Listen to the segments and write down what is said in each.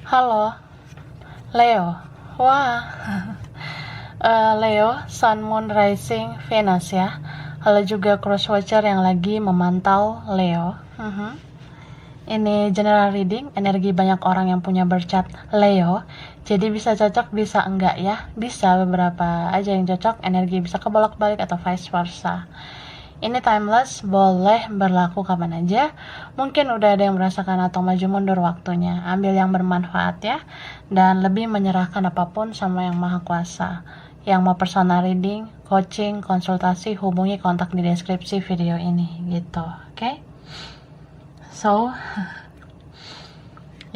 Halo, Leo. Wah, Leo, Sun, Moon, Rising, Venus ya. Halo juga crosswatcher yang lagi memantau Leo. Ini general reading, energi banyak orang yang punya birth chart Leo. Jadi bisa cocok, bisa enggak ya. Bisa beberapa aja yang cocok, energi bisa kebolak-balik atau vice versa. Ini timeless, boleh berlaku kapan aja. Mungkin udah ada yang merasakan atau maju mundur waktunya. Ambil yang bermanfaat ya. Dan lebih menyerahkan apapun sama yang maha kuasa. Yang mau personal reading, coaching, konsultasi, hubungi kontak di deskripsi video ini gitu. Oke? So,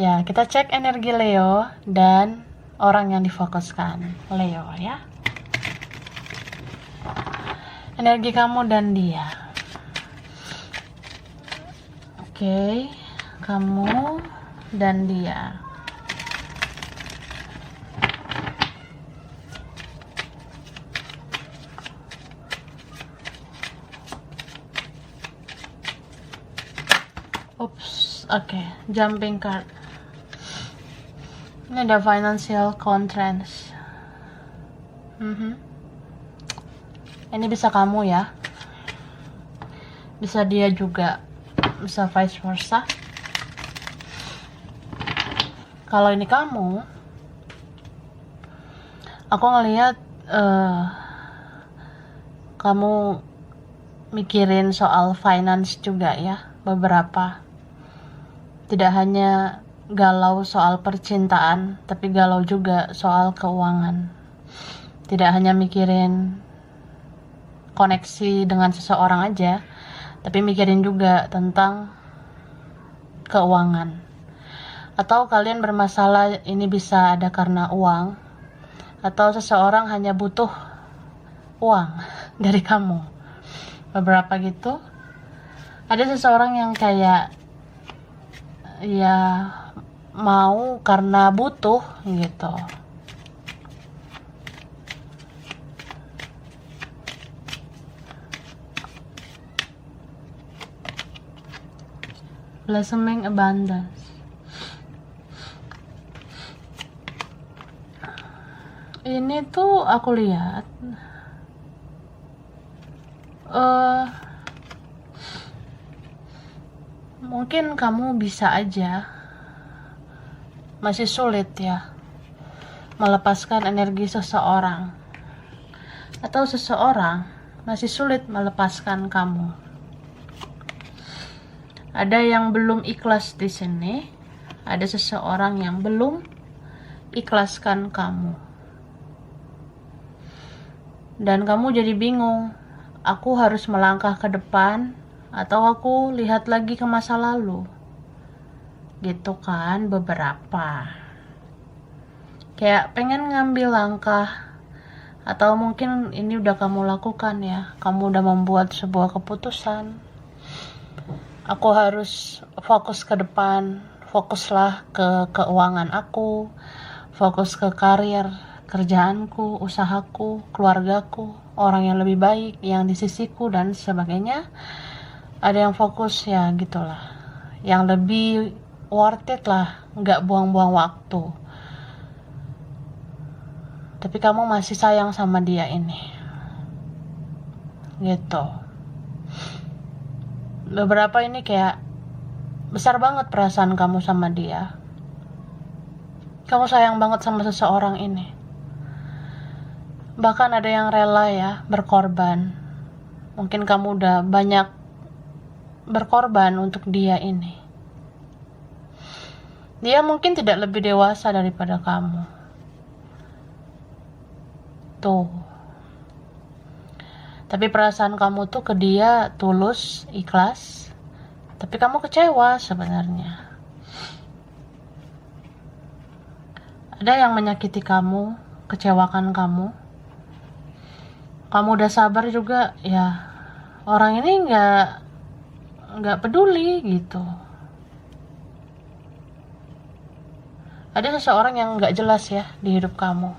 ya kita cek energi Leo dan orang yang difokuskan Leo ya. Energi kamu dan dia. Oke, kamu dan dia. Oops, oke, jumping card. Ini ada financial constraints. Ini bisa kamu ya, bisa dia juga, bisa vice versa. Kalau ini kamu, aku ngelihat kamu mikirin soal finance juga ya, beberapa. Tidak hanya galau soal percintaan, tapi galau juga soal keuangan. Tidak hanya mikirin koneksi dengan seseorang aja, tapi mikirin juga tentang keuangan. Atau kalian bermasalah, ini bisa ada karena uang, atau seseorang hanya butuh uang dari kamu. Beberapa gitu. Ada seseorang yang kayak ya mau karena butuh gitu. Blossoming abundance. Ini tuh aku lihat mungkin kamu bisa aja masih sulit ya melepaskan energi seseorang, atau seseorang masih sulit melepaskan kamu. Ada yang belum ikhlas di sini, ada seseorang yang belum ikhlaskan kamu. Dan kamu jadi bingung, aku harus melangkah ke depan atau aku lihat lagi ke masa lalu. Gitu kan beberapa. Kayak pengen ngambil langkah, atau mungkin ini udah kamu lakukan ya. Kamu udah membuat sebuah keputusan. Aku harus fokus ke depan, fokuslah ke keuangan aku, fokus ke karir, kerjaanku, usahaku, keluargaku, orang yang lebih baik, yang di sisiku, dan sebagainya. Ada yang fokus ya gitulah, yang lebih worth it lah, nggak buang-buang waktu. Tapi kamu masih sayang sama dia ini, gitu. Beberapa ini kayak besar banget perasaan kamu sama dia. Kamu sayang banget sama seseorang ini. Bahkan ada yang rela ya berkorban. Mungkin kamu udah banyak berkorban untuk dia ini. Dia mungkin tidak lebih dewasa daripada kamu. Tuh. Tapi perasaan kamu tuh ke dia tulus, ikhlas. Tapi kamu kecewa sebenarnya. Ada yang menyakiti kamu, kecewakan kamu. Kamu udah sabar juga, ya orang ini nggak peduli gitu. Ada seseorang yang nggak jelas ya di hidup kamu,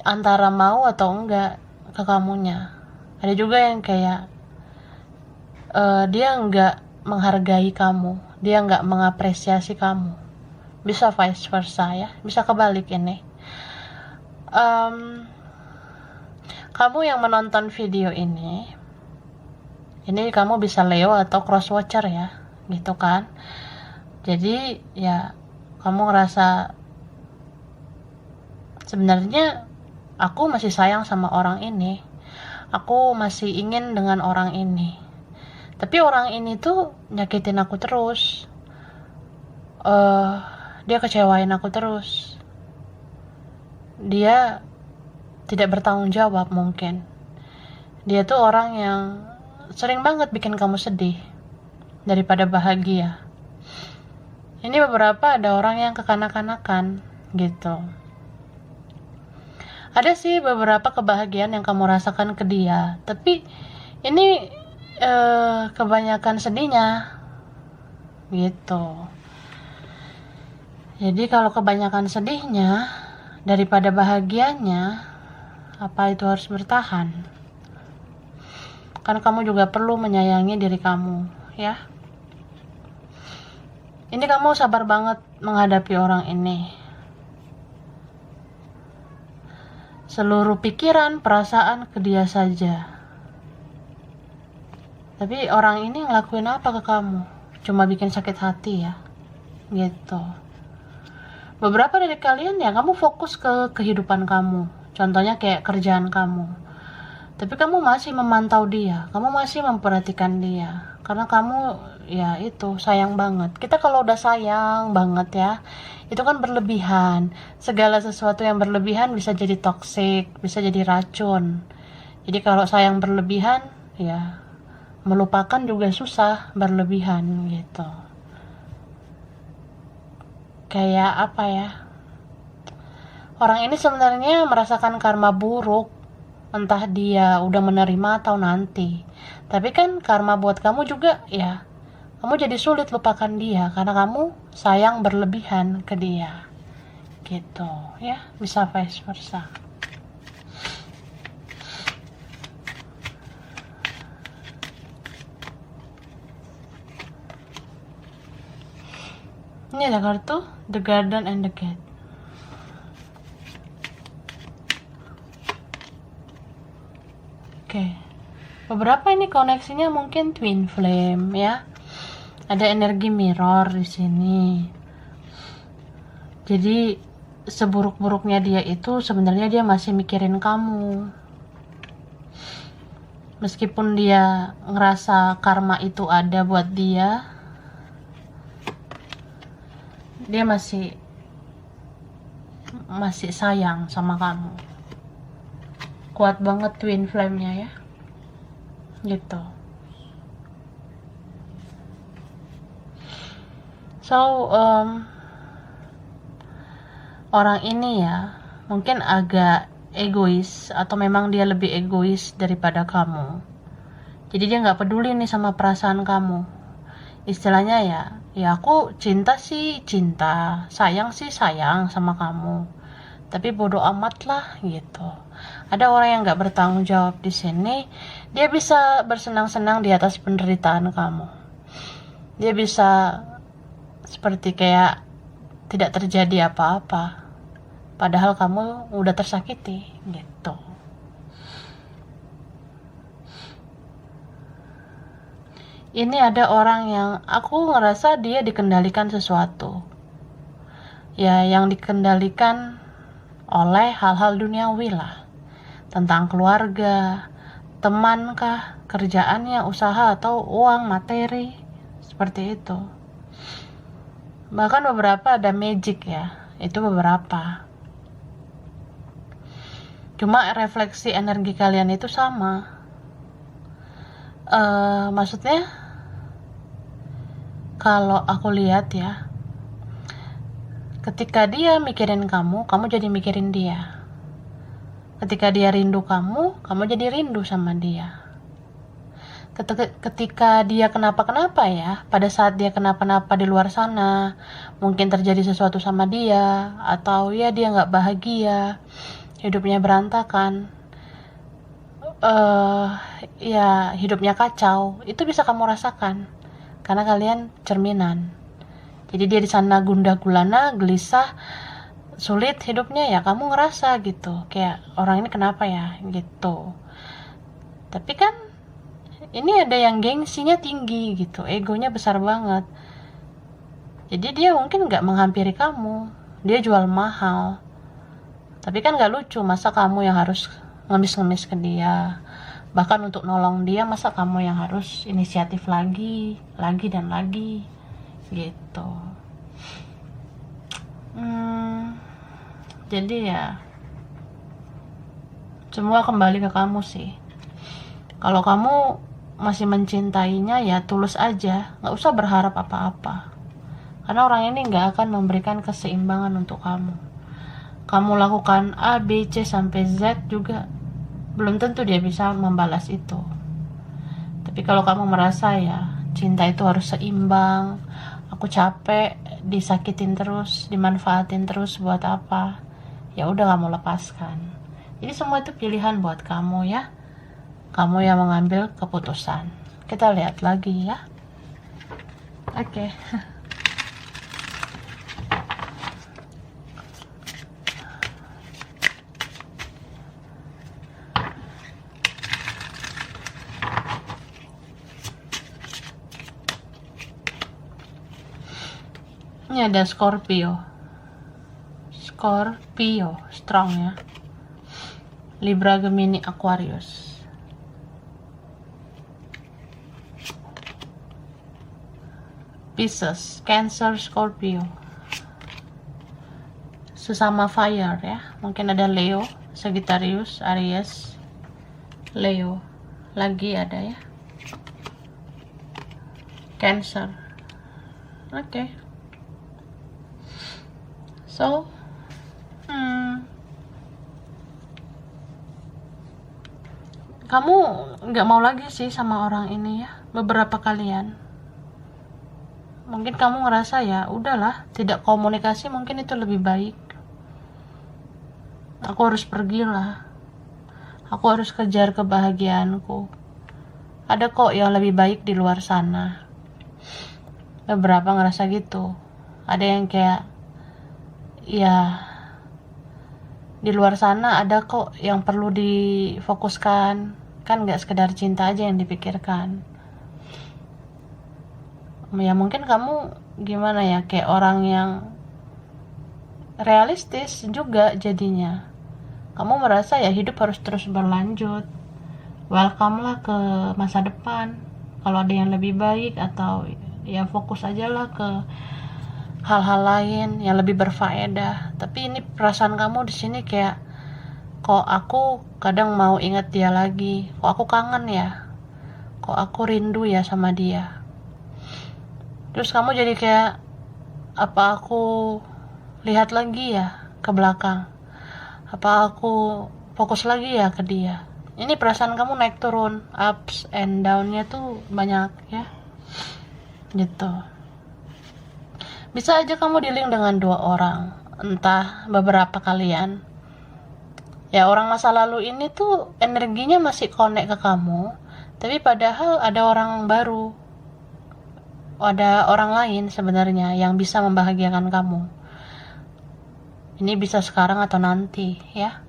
antara mau atau enggak ke kamunya. Ada juga yang kayak dia nggak menghargai kamu, dia nggak mengapresiasi kamu. bisa vice versa ya, bisa kebalik ini. Kamu yang menonton video ini kamu bisa Leo atau cross watcher ya, gitu kan. Jadi ya kamu ngerasa sebenarnya aku masih sayang sama orang ini, aku masih ingin dengan orang ini, tapi orang ini tuh nyakitin aku terus, dia kecewain aku terus, dia tidak bertanggung jawab. Mungkin dia tuh orang yang sering banget bikin kamu sedih daripada bahagia. Ini beberapa ada orang yang kekanak-kanakan gitu. Ada sih beberapa kebahagiaan yang kamu rasakan ke dia, tapi ini kebanyakan sedihnya gitu. Jadi kalau kebanyakan sedihnya daripada bahagianya, apa itu harus bertahan? Kan kamu juga perlu menyayangi diri kamu ya. Ini kamu sabar banget menghadapi orang ini. Seluruh pikiran, perasaan ke dia saja. Tapi orang ini ngelakuin apa ke kamu? Cuma bikin sakit hati ya, gitu. Beberapa dari kalian ya, kamu fokus ke kehidupan kamu. Contohnya kayak kerjaan kamu. Tapi kamu masih memantau dia, kamu masih memperhatikan dia. Karena kamu ya itu sayang banget. Kita kalau udah sayang banget ya, itu kan berlebihan. Segala sesuatu yang berlebihan bisa jadi toksik, bisa jadi racun. Jadi kalau sayang berlebihan ya melupakan juga susah berlebihan gitu. Kayak apa ya, orang ini sebenarnya merasakan karma buruk, entah dia udah menerima atau nanti. Tapi kan karma buat kamu juga ya, kamu jadi sulit lupakan dia karena kamu sayang berlebihan ke dia gitu ya. Bisa vice versa. Ini ada kartu The Garden and the Gate. Oke. Beberapa ini koneksinya mungkin twin flame ya. Ada energi mirror di sini. Jadi seburuk-buruknya dia itu sebenarnya dia masih mikirin kamu. Meskipun dia ngerasa karma itu ada buat dia, dia masih sayang sama kamu. Kuat banget twin flame-nya ya. Gitu. So, orang ini ya mungkin agak egois, atau memang dia lebih egois daripada kamu. Jadi dia nggak peduli nih sama perasaan kamu. Istilahnya ya aku cinta sih cinta, sayang sih sayang sama kamu, tapi bodoh amat lah gitu. Ada orang yang nggak bertanggung jawab di sini. Dia bisa bersenang-senang di atas penderitaan kamu. Dia bisa seperti kayak tidak terjadi apa-apa, padahal kamu udah tersakiti gitu. Ini ada orang yang aku ngerasa dia dikendalikan sesuatu. Ya, yang dikendalikan oleh hal-hal duniawi lah. Tentang keluarga, teman kah, kerjaannya, usaha, atau uang, materi. Seperti itu. Bahkan beberapa ada magic ya. Itu beberapa. Cuma refleksi energi kalian itu sama. Maksudnya kalau aku lihat ya, ketika dia mikirin kamu, kamu jadi mikirin dia. Ketika dia rindu kamu, kamu jadi rindu sama dia. Ketika dia kenapa-kenapa ya, pada saat dia kenapa-napa di luar sana, mungkin terjadi sesuatu sama dia, atau ya dia nggak bahagia, hidupnya berantakan, ya hidupnya kacau, itu bisa kamu rasakan karena kalian cerminan. Jadi dia di sana gundah gulana, gelisah, sulit hidupnya, ya kamu ngerasa gitu, kayak orang ini kenapa ya gitu. Tapi kan ini ada yang gengsinya tinggi gitu, egonya besar banget. Jadi dia mungkin nggak menghampiri kamu, dia jual mahal. Tapi kan nggak lucu, masa kamu yang harus ngemis-ngemis ke dia. Bahkan untuk nolong dia, masa kamu yang harus inisiatif lagi dan lagi gitu. Jadi ya semua kembali ke kamu sih. Kalau kamu masih mencintainya, ya tulus aja, nggak usah berharap apa-apa. Karena orang ini nggak akan memberikan keseimbangan untuk kamu. Kamu lakukan A, B, C sampai Z juga belum tentu dia bisa membalas itu. Tapi kalau kamu merasa ya cinta itu harus seimbang, aku capek disakitin terus, dimanfaatin terus, buat apa? Ya udah, kamu lepaskan. Jadi semua itu pilihan buat kamu ya. Kamu yang mengambil keputusan. Kita lihat lagi ya. Oke. Ini ada Scorpio, strong ya. Libra, Gemini, Aquarius. Pisces, Cancer, Scorpio. Sesama fire ya. Mungkin ada Leo, Sagittarius, Aries, Leo. Lagi ada ya. Cancer. Oke. So, kamu nggak mau lagi sih sama orang ini ya, beberapa kalian. Mungkin kamu ngerasa ya udahlah, tidak komunikasi mungkin itu lebih baik. Aku harus pergi lah, aku harus kejar kebahagiaanku. Ada kok yang lebih baik di luar sana. Beberapa ngerasa gitu. Ada yang kayak, ya di luar sana ada kok yang perlu difokuskan, kan nggak sekedar cinta aja yang dipikirkan. Ya mungkin kamu gimana ya, kayak orang yang realistis juga jadinya. Kamu merasa ya hidup harus terus berlanjut, welcome lah ke masa depan. Kalau ada yang lebih baik, atau ya fokus aja lah ke hal-hal lain yang lebih berfaedah. Tapi ini perasaan kamu di sini kayak, kok aku kadang mau ingat dia lagi, kok aku kangen ya, kok aku rindu ya sama dia. Terus kamu jadi kayak, apa aku lihat lagi ya ke belakang, apa aku fokus lagi ya ke dia. Ini perasaan kamu naik turun, ups and down-nya tuh banyak ya gitu. Bisa aja kamu dealing dengan dua orang, entah beberapa kalian. Ya orang masa lalu ini tuh energinya masih connect ke kamu, tapi padahal ada orang baru, ada orang lain sebenarnya yang bisa membahagiakan kamu. Ini bisa sekarang atau nanti ya.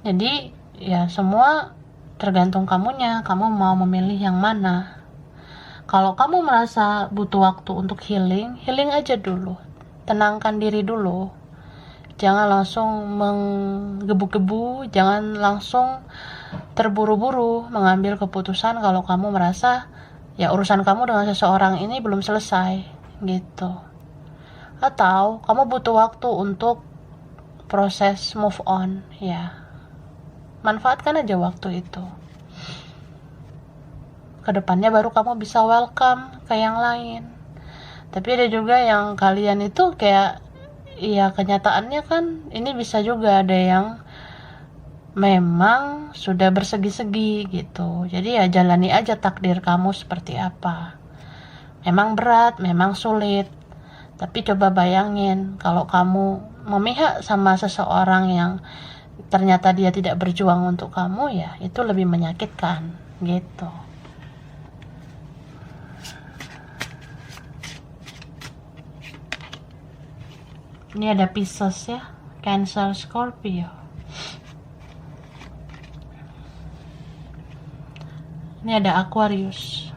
Jadi ya semua tergantung kamunya, kamu mau memilih yang mana. Kalau kamu merasa butuh waktu untuk healing aja dulu. Tenangkan diri dulu. Jangan langsung menggebu-gebu, jangan langsung terburu-buru mengambil keputusan kalau kamu merasa ya urusan kamu dengan seseorang ini belum selesai gitu. Atau kamu butuh waktu untuk proses move on ya. Manfaatkan aja waktu itu. Kedepannya baru kamu bisa welcome ke yang lain. Tapi ada juga yang kalian itu kayak, ya kenyataannya kan ini bisa juga ada yang memang sudah bersegi-segi gitu. Jadi ya jalani aja takdir kamu seperti apa. Memang berat, memang sulit. Tapi coba bayangin kalau kamu memihak sama seseorang yang ternyata dia tidak berjuang untuk kamu, ya itu lebih menyakitkan gitu. Ini ada Pisces ya, Cancer, Scorpio. Ini ada Aquarius,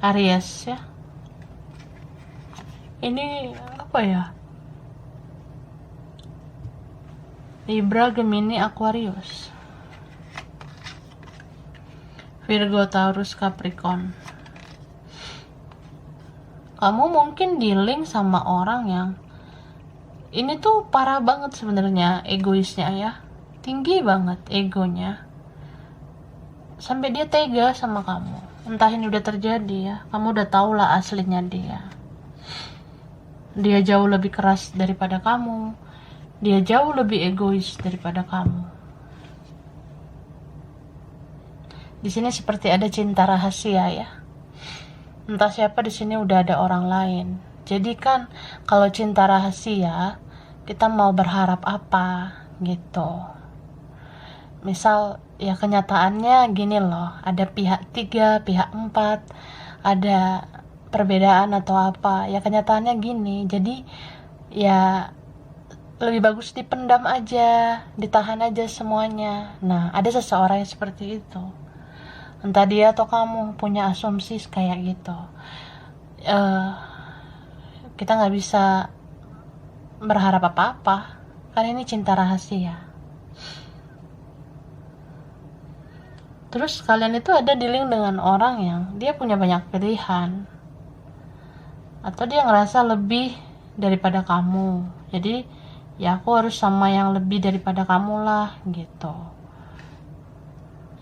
Aries ya. Ini apa ya? Libra, Gemini, Aquarius, Virgo, Taurus, Capricorn. Kamu mungkin dealing sama orang yang ini tuh parah banget sebenarnya, egoisnya ya, tinggi banget egonya, sampai dia tega sama kamu. Entah ini udah terjadi ya, kamu udah tau lah aslinya dia jauh lebih keras daripada kamu, dia jauh lebih egois daripada kamu. Di sini seperti ada cinta rahasia ya. Entah siapa di sini udah ada orang lain. Jadi kan kalau cinta rahasia, kita mau berharap apa gitu. Misal ya kenyataannya gini loh, ada pihak 3, pihak 4, ada perbedaan atau apa. Ya kenyataannya gini. Jadi ya lebih bagus dipendam aja, ditahan aja semuanya. Nah, ada seseorang yang seperti itu. Entah dia atau kamu punya asumsi kayak gitu. Kita nggak bisa berharap apa-apa, kan ini cinta rahasia. Terus kalian itu ada dealing dengan orang yang dia punya banyak pilihan, atau dia ngerasa lebih daripada kamu. Jadi ya aku harus sama yang lebih daripada kamu lah gitu.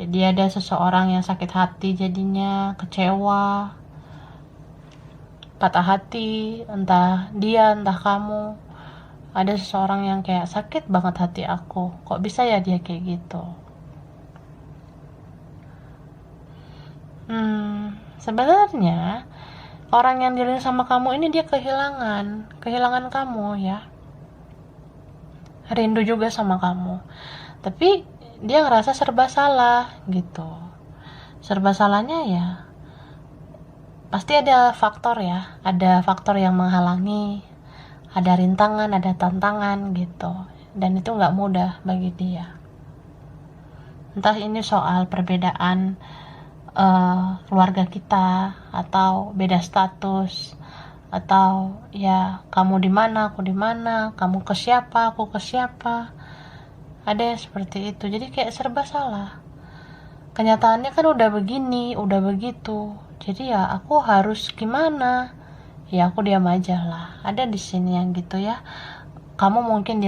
Jadi ada seseorang yang sakit hati, jadinya kecewa, patah hati, entah dia entah kamu. Ada seseorang yang kayak sakit banget hati aku, kok bisa ya dia kayak gitu. Sebenarnya orang yang dealing sama kamu ini dia kehilangan kamu ya, rindu juga sama kamu, tapi dia ngerasa serba salah gitu. Serba salahnya ya pasti ada faktor ya, ada faktor yang menghalangi, ada rintangan, ada tantangan gitu, dan itu nggak mudah bagi dia. Entah ini soal perbedaan keluarga kita, atau beda status, atau ya kamu di mana, aku di mana, kamu ke siapa, aku ke siapa. Ada yang seperti itu. Jadi kayak serba salah. Kenyataannya kan udah begini, udah begitu. Jadi ya aku harus gimana? Ya aku diam aja lah. Ada di sini yang gitu ya. Kamu mungkin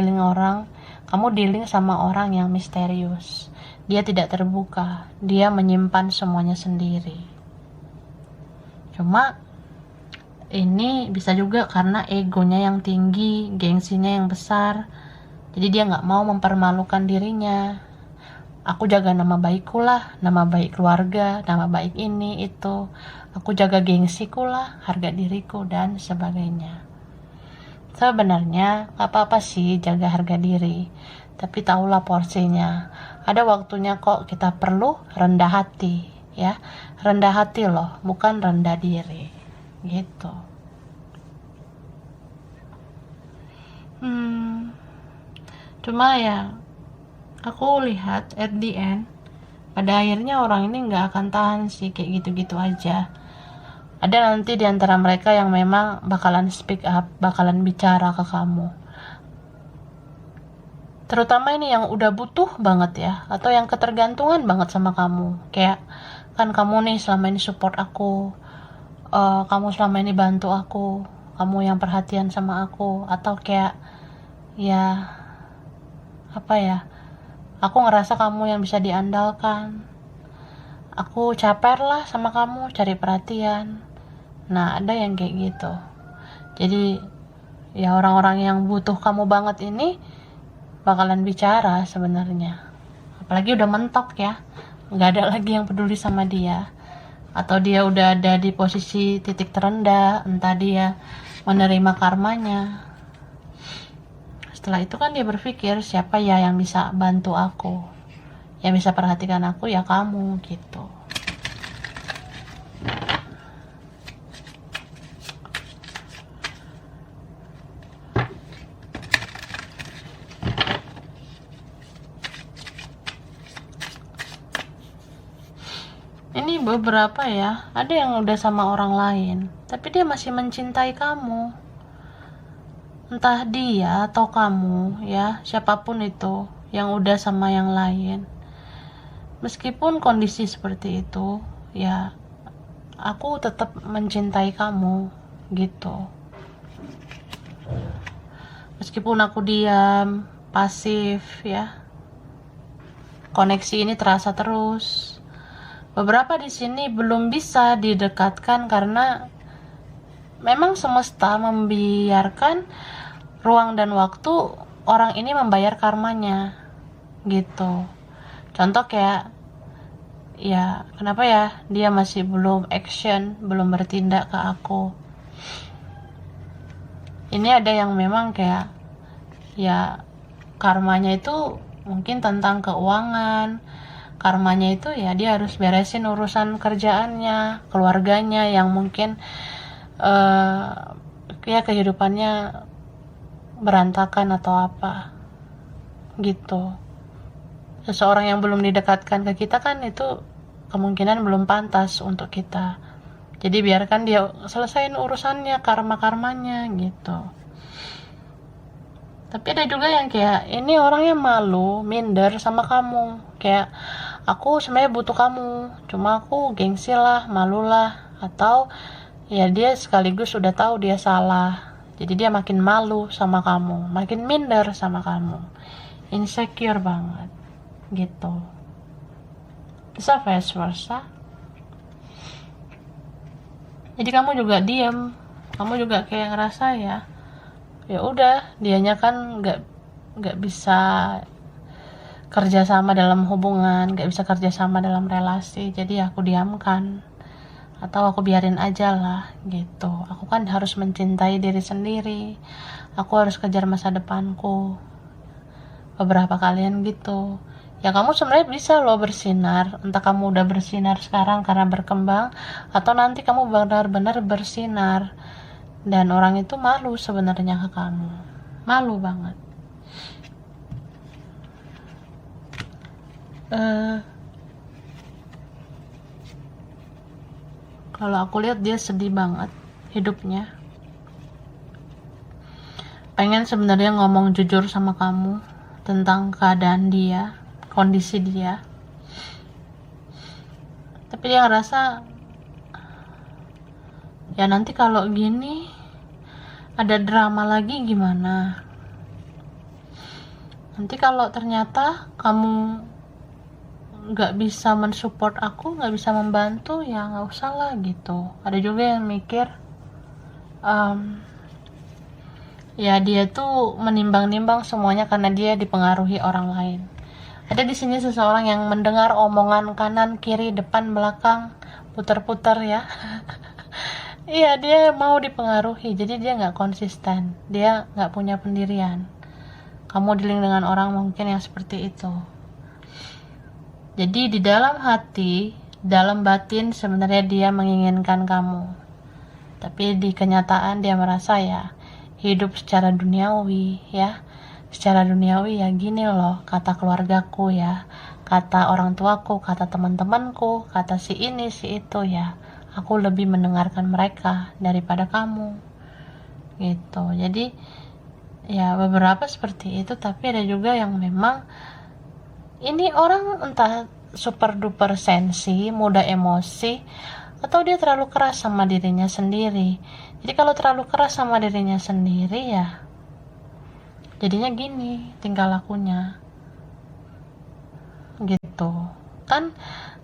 kamu dealing sama orang yang misterius. Dia tidak terbuka. Dia menyimpan semuanya sendiri. Cuma ini bisa juga karena egonya yang tinggi, gengsinya yang besar. Jadi dia gak mau mempermalukan dirinya. Aku jaga nama baikku lah, nama baik keluarga, nama baik ini, itu. Aku jaga gengsiku lah, harga diriku, dan sebagainya. Sebenarnya gak apa-apa sih jaga harga diri, tapi tahulah porsinya. Ada waktunya kok kita perlu rendah hati ya. Rendah hati loh, bukan rendah diri gitu. Cuma ya aku lihat at the end, pada akhirnya orang ini gak akan tahan sih kayak gitu-gitu aja. Ada nanti di antara mereka yang memang bakalan speak up, bakalan bicara ke kamu. Terutama ini yang udah butuh banget ya, atau yang ketergantungan banget sama kamu. Kayak kan kamu nih selama ini support aku, kamu selama ini bantu aku, kamu yang perhatian sama aku, atau kayak ya apa ya, aku ngerasa kamu yang bisa diandalkan. Aku caper lah sama kamu, cari perhatian. Nah ada yang kayak gitu. Jadi ya orang-orang yang butuh kamu banget ini bakalan bicara sebenarnya. Apalagi udah mentok ya, nggak ada lagi yang peduli sama dia, atau dia udah ada di posisi titik terendah, entah dia menerima karmanya. Setelah itu kan dia berpikir, siapa ya yang bisa bantu aku, yang bisa perhatikan aku, ya kamu gitu. beberapa ya, ada yang udah sama orang lain, tapi dia masih mencintai kamu. Entah dia atau kamu ya, siapapun itu yang udah sama yang lain. Meskipun kondisi seperti itu, ya aku tetap mencintai kamu gitu. Meskipun aku diam, pasif ya, koneksi ini terasa terus. Beberapa di sini belum bisa didekatkan karena memang semesta membiarkan ruang dan waktu orang ini membayar karmanya gitu. Contoh kayak ya kenapa ya dia masih belum action, belum bertindak ke aku. Ini ada yang memang kayak ya karmanya itu mungkin tentang keuangan, karmanya itu ya dia harus beresin urusan kerjaannya, keluarganya yang mungkin ya kehidupannya berantakan atau apa gitu. Seseorang yang belum didekatkan ke kita kan itu kemungkinan belum pantas untuk kita. Jadi biarkan dia selesain urusannya, karma-karmanya gitu. Tapi ada juga yang kayak ini orangnya malu, minder sama kamu. Kayak aku sebenarnya butuh kamu, cuma aku gengsi lah, malu lah. Atau ya dia sekaligus sudah tahu dia salah. Jadi dia makin malu sama kamu, makin minder sama kamu. Insecure banget gitu. Bisa vice versa. Jadi kamu juga diam, kamu juga kayak ngerasa ya udah dianya kan nggak bisa kerja sama dalam hubungan, nggak bisa kerja sama dalam relasi, jadi aku diamkan atau aku biarin aja lah gitu. Aku kan harus mencintai diri sendiri, aku harus kejar masa depanku. Beberapa kalian gitu ya, kamu sebenarnya bisa loh bersinar, entah kamu udah bersinar sekarang karena berkembang atau nanti kamu benar-benar bersinar dan orang itu malu sebenarnya ke kamu, malu banget. Kalau aku lihat dia sedih banget hidupnya, pengen sebenarnya ngomong jujur sama kamu tentang keadaan dia, kondisi dia, tapi dia ngerasa ya nanti kalau gini ada drama lagi gimana, nanti kalau ternyata kamu nggak bisa mensupport aku, nggak bisa membantu, ya nggak usah lah gitu. Ada juga yang mikir ya dia tuh menimbang-nimbang semuanya karena dia dipengaruhi orang lain. Ada di sini seseorang yang mendengar omongan kanan, kiri, depan, belakang, putar-putar ya. Iya, dia mau dipengaruhi, jadi dia nggak konsisten, dia nggak punya pendirian. Kamu dealing dengan orang mungkin yang seperti itu. Jadi di dalam hati, dalam batin sebenarnya dia menginginkan kamu, tapi di kenyataan dia merasa ya hidup secara duniawi ya. Secara duniawi ya gini loh, kata keluargaku ya, kata orang tuaku, kata teman-temanku, kata si ini si itu ya, aku lebih mendengarkan mereka daripada kamu gitu. Jadi ya beberapa seperti itu, tapi ada juga yang memang ini orang entah super duper sensi, mudah emosi, atau dia terlalu keras sama dirinya sendiri. Jadi kalau terlalu keras sama dirinya sendiri ya jadinya gini tingkah lakunya gitu kan.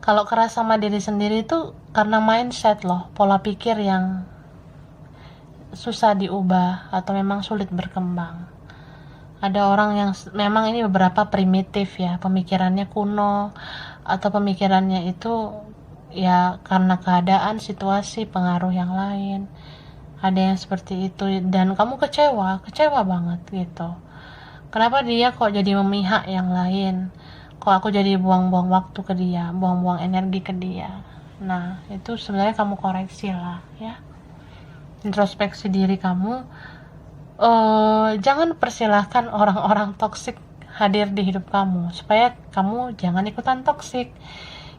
Kalau keras sama diri sendiri itu karena mindset loh, pola pikir yang susah diubah atau memang sulit berkembang. Ada orang yang memang ini beberapa primitif ya, pemikirannya kuno atau pemikirannya itu ya karena keadaan, situasi, pengaruh yang lain. Ada yang seperti itu dan kamu kecewa banget gitu. Kenapa dia kok jadi memihak yang lain? Kok aku jadi buang-buang waktu ke dia, buang-buang energi ke dia? Nah, itu sebenarnya kamu koreksi lah ya. Introspeksi diri kamu. Jangan persilahkan orang-orang toksik hadir di hidup kamu, supaya kamu jangan ikutan toksik.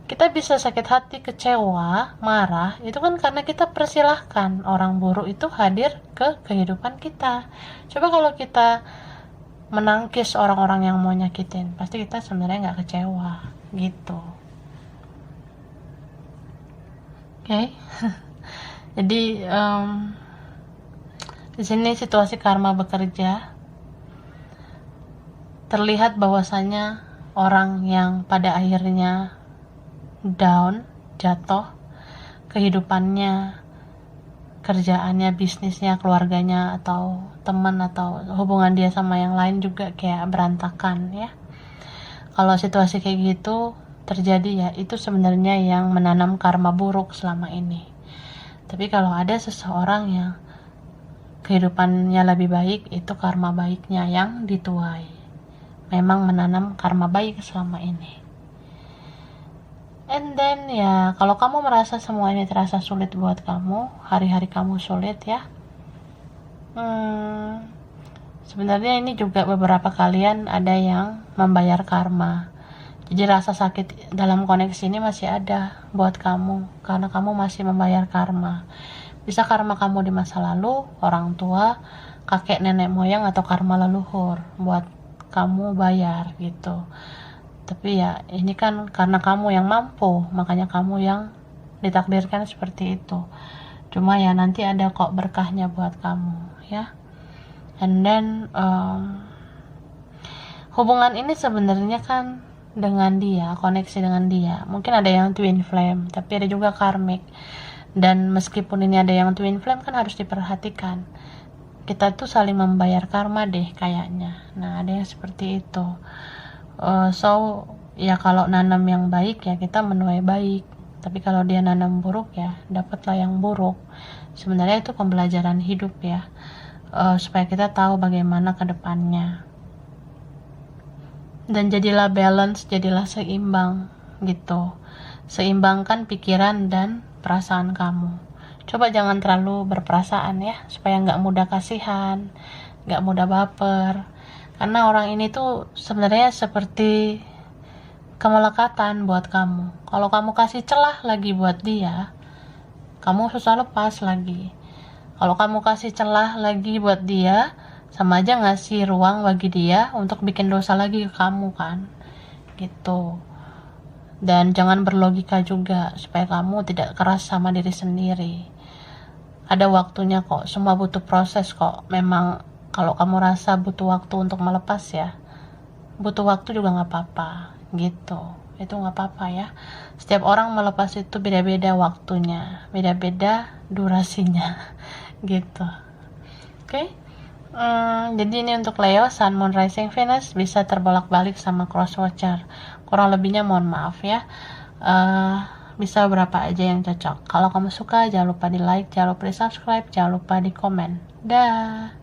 kita bisa sakit hati, kecewa, marah, itu kan karena kita persilahkan orang buruk itu hadir ke kehidupan kita. Coba kalau kita menangkis orang-orang yang mau nyakitin, pasti kita sebenarnya nggak kecewa gitu. Oke. Jadi di sini situasi karma bekerja, terlihat bahwasanya orang yang pada akhirnya down, jatuh, kehidupannya, kerjaannya, bisnisnya, keluarganya, atau teman, atau hubungan dia sama yang lain juga kayak berantakan ya. Kalau situasi kayak gitu terjadi ya, itu sebenarnya yang menanam karma buruk selama ini. Tapi kalau ada seseorang yang kehidupannya lebih baik, itu karma baiknya yang dituai. Memang menanam karma baik selama ini. And then ya, kalau kamu merasa semua ini terasa sulit buat kamu, hari-hari kamu sulit ya, sebenarnya ini juga beberapa kalian ada yang membayar karma. Jadi rasa sakit dalam koneksi ini masih ada buat kamu, karena kamu masih membayar karma. Bisa karma kamu di masa lalu, orang tua, kakek nenek moyang, atau karma leluhur buat kamu bayar gitu. Tapi ya ini kan karena kamu yang mampu, makanya kamu yang ditakdirkan seperti itu. Cuma ya nanti ada kok berkahnya buat kamu ya. And then hubungan ini sebenarnya kan dengan dia, koneksi dengan dia, mungkin ada yang twin flame, tapi ada juga karmic. Dan meskipun ini ada yang twin flame, kan harus diperhatikan, kita tuh saling membayar karma deh kayaknya. Nah ada yang seperti itu. So ya kalau nanam yang baik ya kita menuai baik, tapi kalau dia nanam buruk ya dapatlah yang buruk. Sebenarnya itu pembelajaran hidup ya, supaya kita tahu bagaimana ke depannya, dan jadilah balance, jadilah seimbang gitu. Seimbangkan pikiran dan perasaan kamu. Coba jangan terlalu berperasaan ya, supaya nggak mudah kasihan, nggak mudah baper. Karena orang ini tuh sebenarnya seperti kemelekatan buat kamu. Kalau kamu kasih celah lagi buat dia, kamu susah lepas lagi. Kalau kamu kasih celah lagi buat dia, sama aja ngasih ruang bagi dia untuk bikin dosa lagi ke kamu kan, gitu. Dan jangan berlogika juga, supaya kamu tidak keras sama diri sendiri. Ada waktunya kok, semua butuh proses kok. Memang kalau kamu rasa butuh waktu untuk melepas ya, butuh waktu juga gak apa-apa gitu. Itu gak apa-apa ya. Setiap orang melepas itu beda-beda waktunya, beda-beda durasinya gitu. Oke. Jadi ini untuk Leo, Sun, Moon, Rising, Venus bisa terbolak-balik sama cross watcher. Kurang lebihnya mohon maaf ya. Bisa berapa aja yang cocok. Kalau kamu suka jangan lupa di like, jangan lupa di subscribe, jangan lupa di komen. Dah.